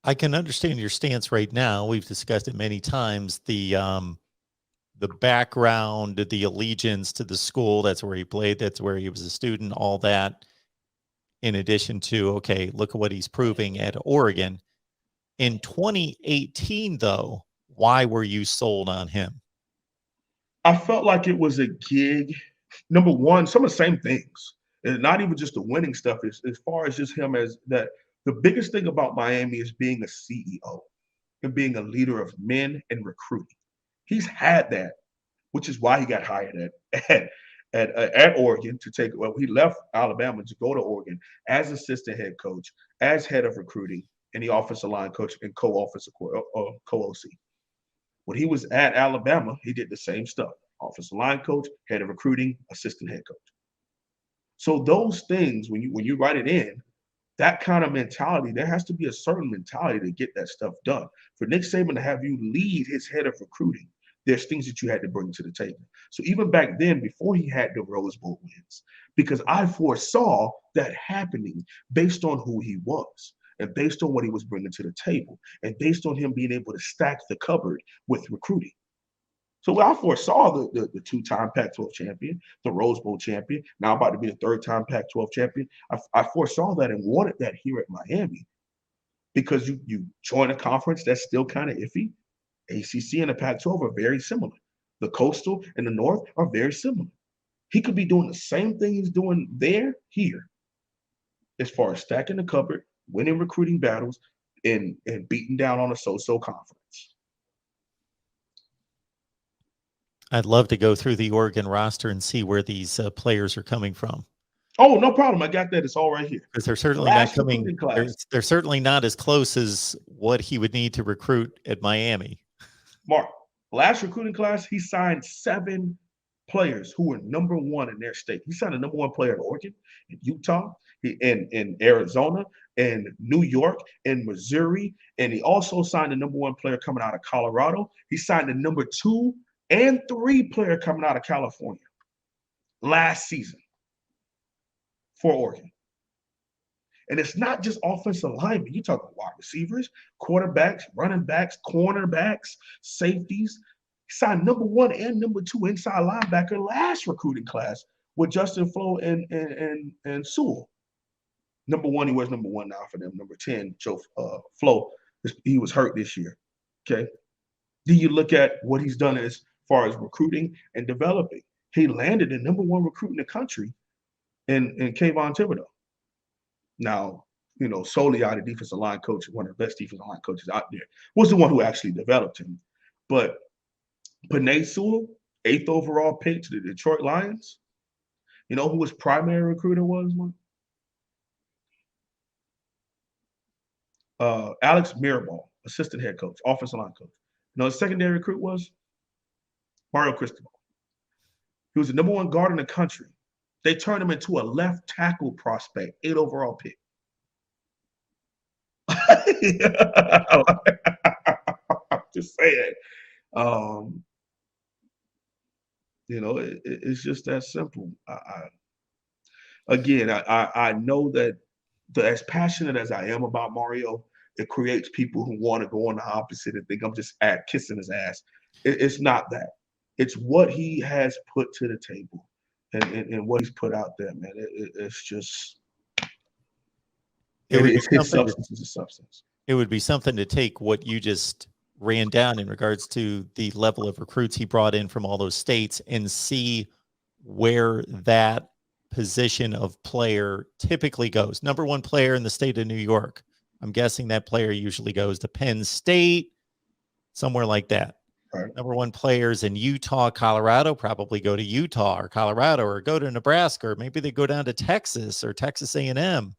I can understand your stance right now. We've discussed it many times. The background, the allegiance to the school, that's where he played, that's where he was a student, all that, in addition to, okay, look at what he's proving at Oregon. In 2018, though, why were you sold on him? I felt like it was a gig. Number one, some of the same things, and not even just the winning stuff. As far as just him as that. The biggest thing about Miami is being a CEO and being a leader of men and recruiting. He's had that, which is why he got hired at Oregon to take. Well, he left Alabama to go to Oregon as assistant head coach, as head of recruiting, and the offensive line coach and co-offensive co-OC. When he was at Alabama, he did the same stuff: offensive line coach, head of recruiting, assistant head coach. So those things, when you write it in, that kind of mentality, there has to be a certain mentality to get that stuff done. For Nick Saban to have you lead his head of recruiting, there's things that you had to bring to the table. So even back then, before he had the Rose Bowl wins, because I foresaw that happening based on who he was and based on what he was bringing to the table and based on him being able to stack the cupboard with recruiting. So I foresaw the two-time Pac-12 champion, the Rose Bowl champion, now about to be the third-time Pac-12 champion. I foresaw that and wanted that here at Miami because you join a conference that's still kind of iffy. ACC and the Pac-12 are very similar. The Coastal and the North are very similar. He could be doing the same thing he's doing there, here, as far as stacking the cupboard, winning recruiting battles, and beating down on a so-so conference. I'd love to go through the Oregon roster and see where these players are coming from, Oh, no problem. I got that. It's all right here. because they're certainly not Last coming. recruiting class, They're certainly not as close as what he would need to recruit at Miami. Mark, last recruiting class, he signed 7 players who were number one in their state. He signed a number one player in Oregon, in Utah, in Arizona, in New York, in Missouri, and he also signed a number one player coming out of Colorado. He signed a number 2 and 3 player coming out of California last season for Oregon. And it's not just offensive linemen. You talk about wide receivers, quarterbacks, running backs, cornerbacks, safeties. He signed number 1 and number 2 inside linebacker last recruiting class with Justin Flo and Sewell. Number 1, he was number 1 now for them. Number 10, Joe Flo, he was hurt this year. Okay. Then you look at what he's done as far as recruiting and developing. He landed the number 1 recruit in the country in Kayvon Thibodeau. Now, solely out of defensive line coach, one of the best defensive line coaches out there, was the one who actually developed him. But Penei Sewell, 8th overall pick to the Detroit Lions, you know who his primary recruiter was, man? Alex Mirabal, assistant head coach, offensive line coach. His secondary recruit was Mario Cristabol. He was the number 1 guard in the country. They turned him into a left tackle prospect, 8th overall pick. I'm just saying. Um, it's just that simple. I know that as passionate as I am about Mario, it creates people who want to go on the opposite and think I'm just kissing his ass. It's not that. It's what he has put to the table and what he's put out there, man. It's just It would be it's his something to substance is a substance. it would be something to take what you just ran down in regards to the level of recruits he brought in from all those states and see where that position of player typically goes. Number 1 player in the state of New York. I'm guessing that player usually goes to Penn State, somewhere like that. Right. Number 1 players in Utah, Colorado probably go to Utah or Colorado or go to Nebraska, or maybe they go down to Texas or Texas A&M,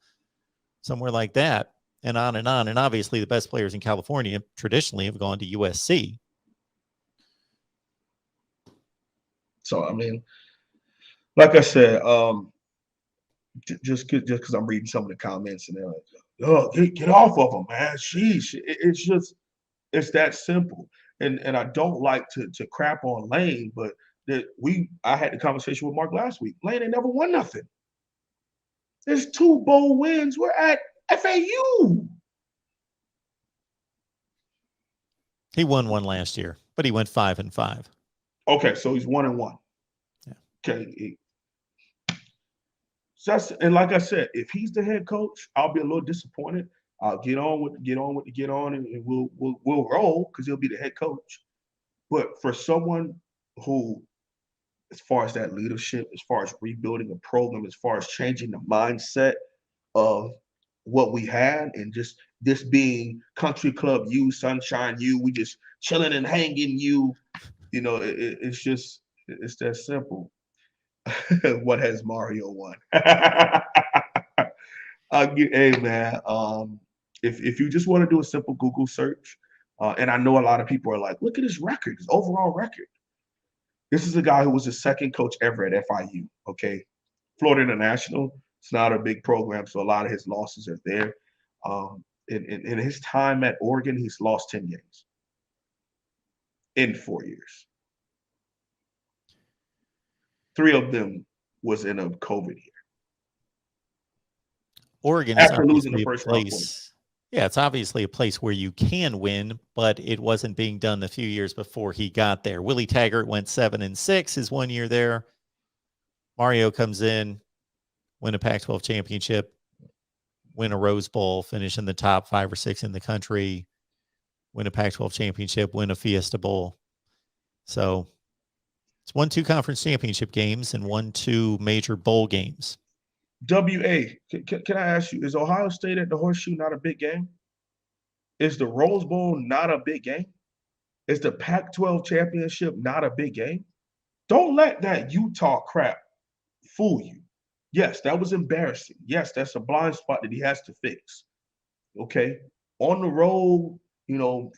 somewhere like that, and on and on. And obviously the best players in California traditionally have gone to USC. So, I mean, like I said, just because I'm reading some of the comments and they're like, "Oh, get off of them, man." Sheesh. It's that simple. And I don't like to crap on Lane, but I had the conversation with Mark last week. Lane ain't never won nothing. There's 2 bowl wins. We're at FAU. He won one last year, but he went 5-5. Okay, so he's 1-1. Yeah. Okay. So and like I said, if he's the head coach, I'll be a little disappointed. I'll get on, and we'll roll because he'll be the head coach. But for someone who, as far as that leadership, as far as rebuilding a program, as far as changing the mindset of what we had, and just this being country club you, sunshine you, we just chilling and hanging you, it's just it's that simple. What has Mario won? Hey man, if you just want to do a simple Google search, and I know a lot of people are like, look at his record, his overall record. This is a guy who was the second coach ever at FIU. Okay, Florida International. It's not a big program, so a lot of his losses are there. In his time at Oregon, he's lost 10 games in 4 years. 3 of them was in a COVID year. Oregon is After losing the obviously a first round point. place. Yeah, it's obviously a place where you can win, but it wasn't being done the few years before he got there. Willie Taggart went 7-6 his 1 year there. Mario comes in, win a Pac-12 championship, win a Rose Bowl, finish in the top 5 or 6 in the country, win a Pac-12 championship, win a Fiesta Bowl. So it's won 2 conference championship games and won 2 major bowl games. WA, can I ask you, is Ohio State at the Horseshoe not a big game? Is the Rose Bowl not a big game? Is the Pac-12 championship not a big game? Don't let that Utah crap fool you. Yes, that was embarrassing. Yes, that's a blind spot that he has to fix. Okay. On the road,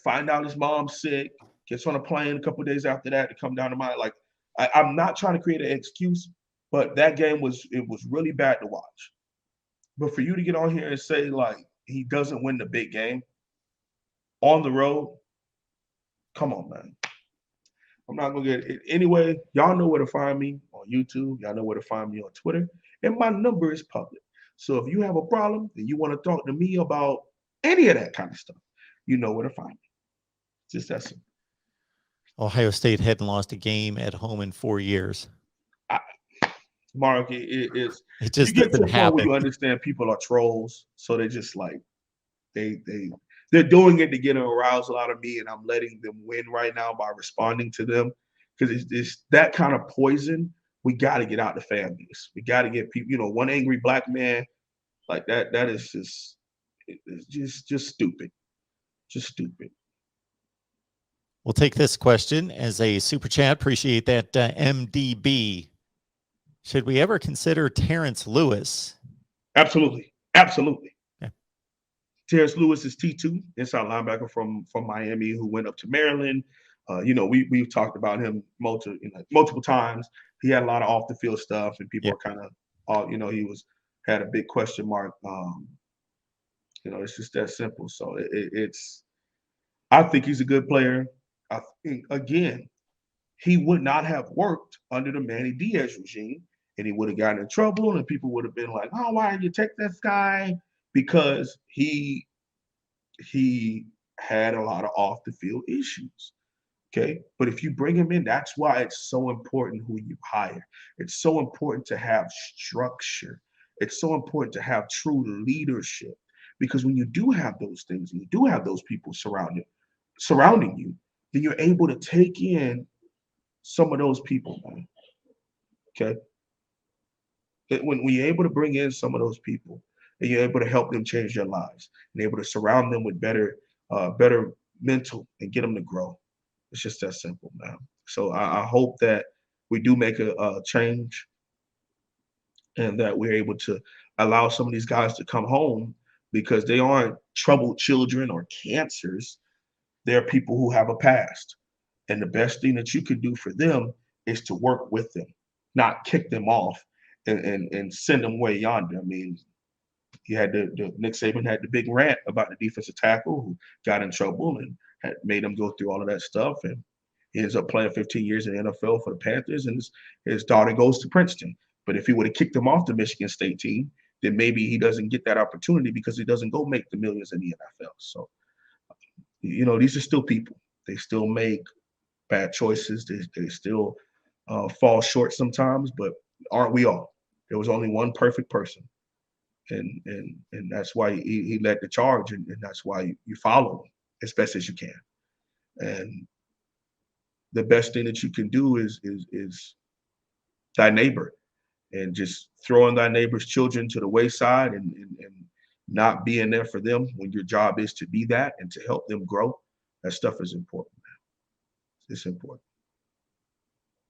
find out his mom's sick, gets on a plane a couple days after that to come down to my like. I'm not trying to create an excuse, but that game was really bad to watch. But for you to get on here and say like he doesn't win the big game on the road, come on, man. I'm not gonna get it anyway. Y'all know where to find me on YouTube. Y'all know where to find me on Twitter, and my number is public. So if you have a problem and you want to talk to me about any of that kind of stuff, you know where to find me. Just that simple. Ohio State hadn't lost a game at home in 4 years. Mark, it just you get to doesn't the point where happen. you understand people are trolls, so they just like they're doing it to get an arousal out of me, and I'm letting them win right now by responding to them because it's that kind of poison. We got to get out the fan base. We got to get people. One angry black man like that. That is just stupid. Just stupid. We'll take this question as a super chat. Appreciate that, MDB. Should we ever consider Terrence Lewis? Absolutely. Absolutely. Yeah. Terrence Lewis is T2, inside linebacker from Miami, who went up to Maryland. We've talked about him multiple times. He had a lot of off the field stuff, and people are kind of, he had a big question mark. It's just that simple. So I think he's a good player. I think again, he would not have worked under the Manny Diaz regime, and he would have gotten in trouble, and people would have been like, "Oh, why did you take this guy?" Because he had a lot of off the field issues. Okay, but if you bring him in, that's why it's so important who you hire. It's so important to have structure. It's so important to have true leadership, because when you do have those things, and you do have those people surrounding you, then you're able to take in some of those people, man. Okay. When you're able to bring in some of those people and you're able to help them change their lives and able to surround them with better mental and get them to grow. It's just that simple, man. So I hope that we do make a change and that we're able to allow some of these guys to come home, because they aren't troubled children or cancers. They're people who have a past. And the best thing that you can do for them is to work with them, not kick them off and send them way yonder. I mean, he had Nick Saban had the big rant about the defensive tackle who got in trouble and had made him go through all of that stuff. And he ends up playing 15 years in the NFL for the Panthers, and his daughter goes to Princeton. But if he would have kicked him off the Michigan State team, then maybe he doesn't get that opportunity because he doesn't go make the millions in the NFL. So, these are still people. They still make bad choices. They still fall short sometimes, but aren't we all? There was only one perfect person, and that's why he led the charge, and that's why you follow him as best as you can. And the best thing that you can do is thy neighbor, and just throwing thy neighbor's children to the wayside, and not being there for them when your job is to be that and to help them grow. That stuff is important. It's important.